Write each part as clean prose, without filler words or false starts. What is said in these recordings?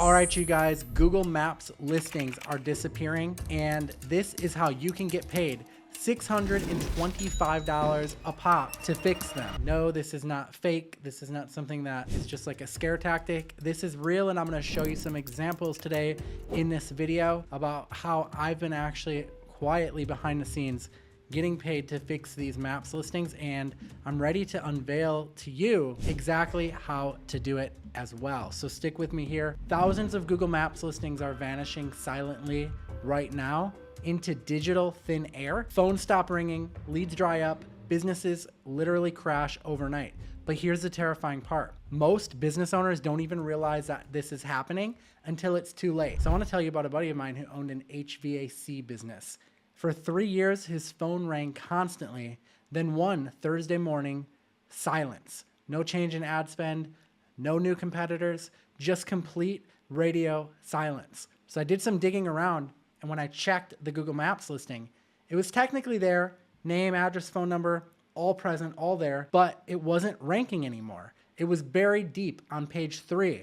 All right, you guys, Google Maps listings are disappearing, and this is how you can get paid $625 a pop to fix them. No, this is not fake. This is not something that is just like a scare tactic. This is real, and I'm gonna show you some examples today in this video about how I've been actually quietly behind the scenes getting paid to fix these maps listings, and I'm ready to unveil to you exactly how to do it as well. So stick with me here. Thousands of Google Maps listings are vanishing silently right now into digital thin air. Phones stop ringing, leads dry up, businesses literally crash overnight. But here's the terrifying part. Most business owners don't even realize that this is happening until it's too late. So I want to tell you about a buddy of mine who owned an HVAC business. For 3 years, his phone rang constantly. Then one Thursday morning, silence. No change in ad spend, no new competitors, just complete radio silence. So I did some digging around, and when I checked the Google Maps listing, it was technically there, name, address, phone number, all present, all there, but it wasn't ranking anymore. It was buried deep on page 3,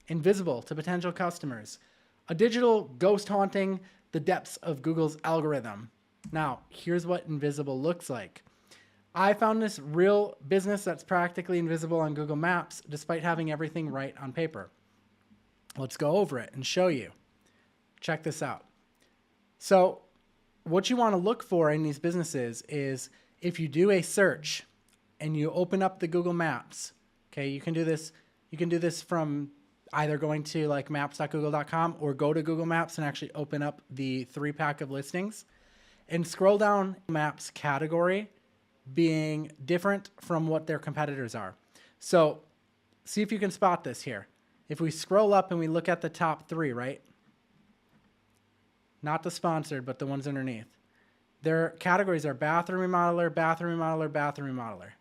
invisible to potential customers. A digital ghost haunting the depths of Google's algorithm. Now, here's what invisible looks like. I found this real business that's practically invisible on Google Maps despite having everything right on paper. Let's go over it and show you. Check this out. So what you want to look for in these businesses is if you do a search and you open up the Google Maps, okay, you can do this from either going to like maps.google.com or go to Google Maps and actually open up the 3-pack of listings and scroll down Maps category being different from what their competitors are. So see if you can spot this here. If we scroll up and we look at the top 3, right? Not the sponsored, but the ones underneath. Their categories are bathroom remodeler, bathroom remodeler, bathroom remodeler.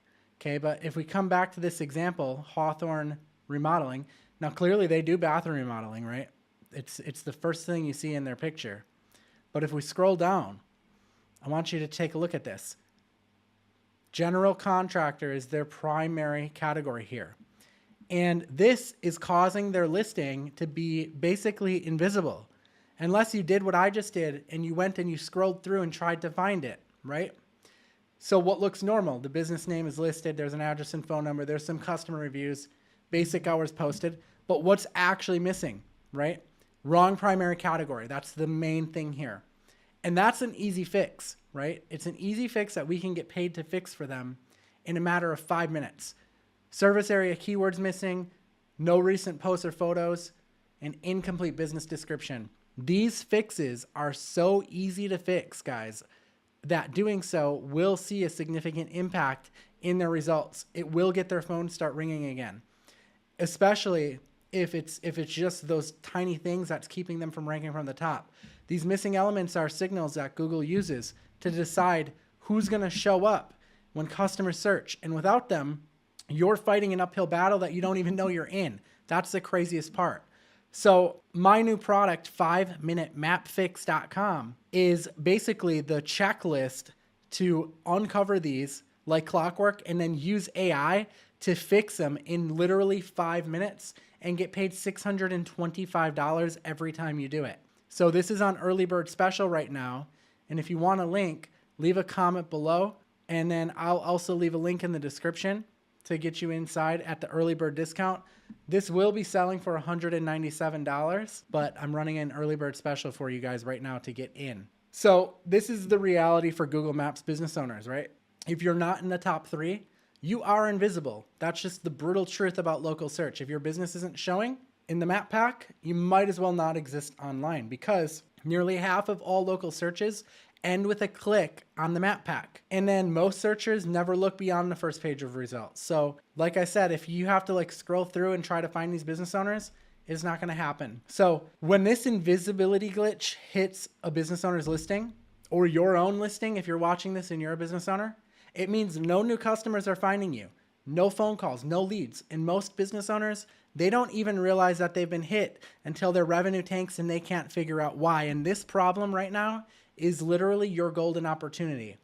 Okay, but if we come back to this example, Hawthorne Remodeling, now clearly they do bathroom remodeling, right? It's the first thing you see in their picture. But if we scroll down, I want you to take a look at this. General contractor is their primary category here. And this is causing their listing to be basically invisible. Unless you did what I just did and you went and you scrolled through and tried to find it, right? So what looks normal? The business name is listed. There's an address and phone number. There's some customer reviews, basic hours posted. But what's actually missing, right? Wrong primary category. That's the main thing here. And that's an easy fix, right? It's an easy fix that we can get paid to fix for them in a matter of 5 minutes. Service area keywords missing, no recent posts or photos, an incomplete business description. These fixes are so easy to fix, guys, that doing so will see a significant impact in their results. It will get their phones start ringing again, especially if it's just those tiny things that's keeping them from ranking from the top. These missing elements are signals that Google uses to decide who's going to show up when customers search. And without them, you're fighting an uphill battle that you don't even know you're in. That's the craziest part. So my new product, 5minutemapfix.com, is basically the checklist to uncover these like clockwork and then use AI to fix them in literally 5 minutes and get paid $625 every time you do it. So this is on early bird special right now. And if you want a link, leave a comment below. And then I'll also leave a link in the description to get you inside at the early bird discount. This will be selling for $197, but I'm running an early bird special for you guys right now to get in. So this is the reality for Google Maps business owners, right? If you're not in the top 3, you are invisible. That's just the brutal truth about local search. If your business isn't showing in the map pack, you might as well not exist online because nearly half of all local searches end with a click on the map pack. And then most searchers never look beyond the first page of results. So like I said, if you have to like scroll through and try to find these business owners, it's not going to happen. So when this invisibility glitch hits a business owner's listing or your own listing, if you're watching this and you're a business owner, it means no new customers are finding you, no phone calls, no leads. And most business owners, they don't even realize that they've been hit until their revenue tanks and they can't figure out why. And this problem right now is literally your golden opportunity.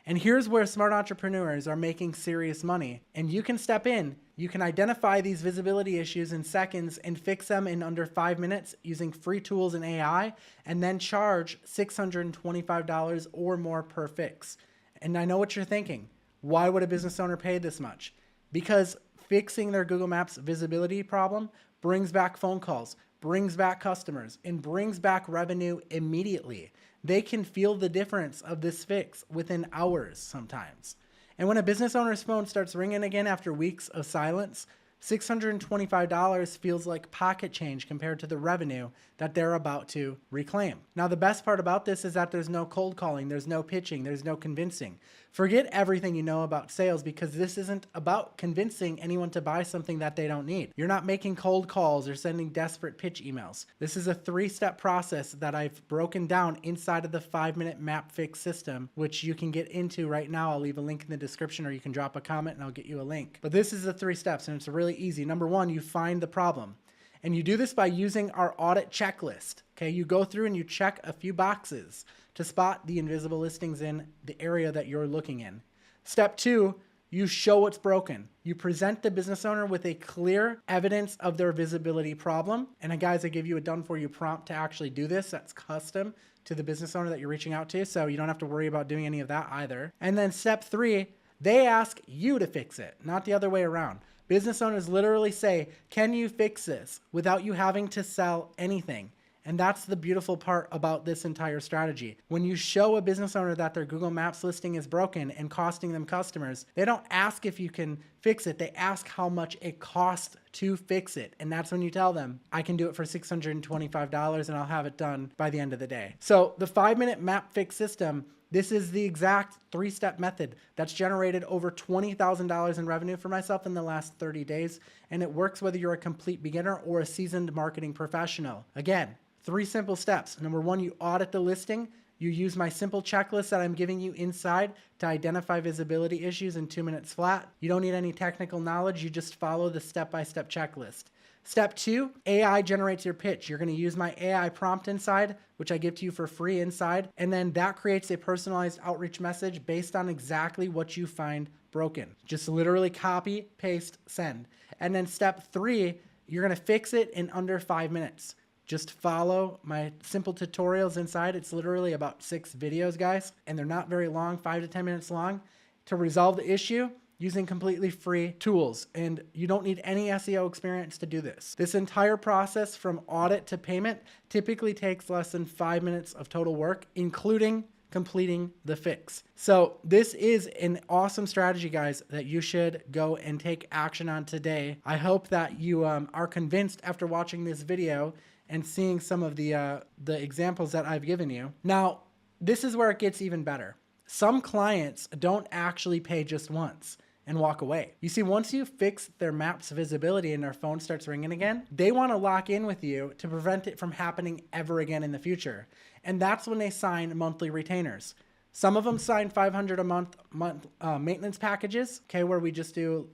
And here's where smart entrepreneurs are making serious money. And you can step in You can identify these visibility issues in seconds and fix them in under 5 minutes using free tools and AI, and then charge $625 or more per fix. And I know what you're thinking. Why would a business owner pay this much? Because fixing their Google Maps visibility problem brings back phone calls, brings back customers, and brings back revenue immediately. They can feel the difference of this fix within hours sometimes. And when a business owner's phone starts ringing again after weeks of silence, $625 feels like pocket change compared to the revenue that they're about to reclaim. Now, the best part about this is that there's no cold calling, there's no pitching, there's no convincing. Forget everything you know about sales, because this isn't about convincing anyone to buy something that they don't need. You're not making cold calls or sending desperate pitch emails. This is a 3-step process that I've broken down inside of the 5-minute map fix system, which you can get into right now. I'll leave a link in the description, or you can drop a comment and I'll get you a link. But this is the 3 steps, and it's really easy. Number 1, you find the problem. And you do this by using our audit checklist. Okay, you go through and you check a few boxes to spot the invisible listings in the area that you're looking in. Step 2, you show what's broken. You present the business owner with a clear evidence of their visibility problem. And guys, I give you a done for you prompt to actually do this. That's custom to the business owner that you're reaching out to, so you don't have to worry about doing any of that either. And then step 3, they ask you to fix it, not the other way around. Business owners literally say, can you fix this, without you having to sell anything. And that's the beautiful part about this entire strategy. When you show a business owner that their Google Maps listing is broken and costing them customers, they don't ask if you can fix it. They ask how much it costs to fix it. And that's when you tell them, I can do it for $625 and I'll have it done by the end of the day. So the 5-minute map fix system, this is the exact 3-step method that's generated over $20,000 in revenue for myself in the last 30 days. And it works whether you're a complete beginner or a seasoned marketing professional. Again, 3 simple steps. Number 1, you audit the listing. You use my simple checklist that I'm giving you inside to identify visibility issues in 2 minutes flat. You don't need any technical knowledge. You just follow the step-by-step checklist. Step 2, AI generates your pitch. You're going to use my AI prompt inside, which I give to you for free inside. And then that creates a personalized outreach message based on exactly what you find broken. Just literally copy, paste, send. And then step 3, you're going to fix it in under 5 minutes. Just follow my simple tutorials inside. It's literally about 6 videos, guys, and they're not very long, 5 to 10 minutes long, to resolve the issue using completely free tools. And you don't need any SEO experience to do this. This entire process from audit to payment typically takes less than 5 minutes of total work, including completing the fix. So this is an awesome strategy, guys, that you should go and take action on today. I hope that you are convinced after watching this video and seeing some of the examples that I've given you. Now, this is where it gets even better. Some clients don't actually pay just once and walk away. You see, once you fix their maps visibility and their phone starts ringing again, they want to lock in with you to prevent it from happening ever again in the future. And that's when they sign monthly retainers. Some of them sign $500 a month maintenance packages, okay, where we just do,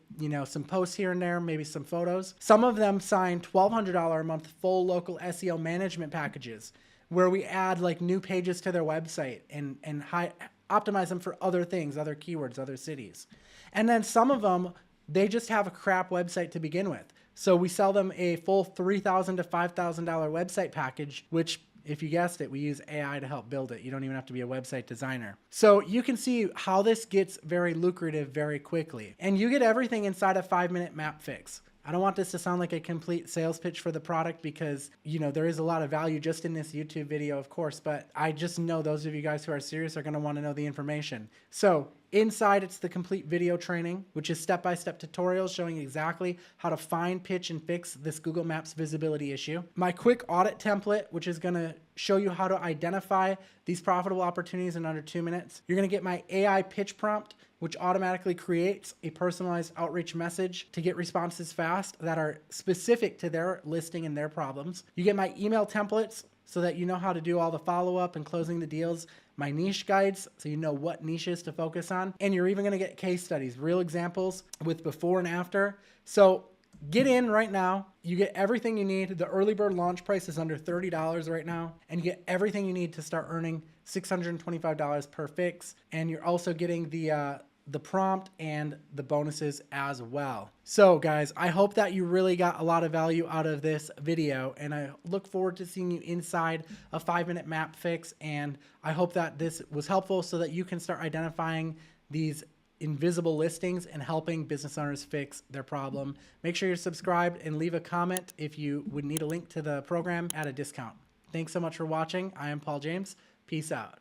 some posts here and there, maybe some photos. Some of them sign $1,200 a month full local SEO management packages, where we add like new pages to their website and optimize them for other things, other keywords, other cities. And then some of them, they just have a crap website to begin with. So we sell them a full $3,000 to $5,000 website package, which, if you guessed it, we use AI to help build it. You don't even have to be a website designer. So you can see how this gets very lucrative very quickly. And you get everything inside a 5-minute map fix. I don't want this to sound like a complete sales pitch for the product, because, there is a lot of value just in this YouTube video, of course, but I just know those of you guys who are serious are going to want to know the information. So inside, it's the complete video training, which is step-by-step tutorials showing exactly how to find, pitch, and fix this Google Maps visibility issue. My quick audit template, which is going to show you how to identify these profitable opportunities in under 2 minutes. You're going to get my AI pitch prompt, which automatically creates a personalized outreach message to get responses fast that are specific to their listing and their problems. You get my email templates so that you know how to do all the follow-up and closing the deals. My niche guides, so you know what niches to focus on. And you're even going to get case studies, real examples with before and after. So get in right now. You get everything you need. The early bird launch price is under $30 right now. And you get everything you need to start earning $625 per fix. And you're also getting the the prompt and the bonuses as well. So guys, I hope that you really got a lot of value out of this video, and I look forward to seeing you inside a 5-minute map fix. And I hope that this was helpful so that you can start identifying these invisible listings and helping business owners fix their problem. Make sure you're subscribed and leave a comment if you would need a link to the program at a discount. Thanks so much for watching. I am Paul James. Peace out.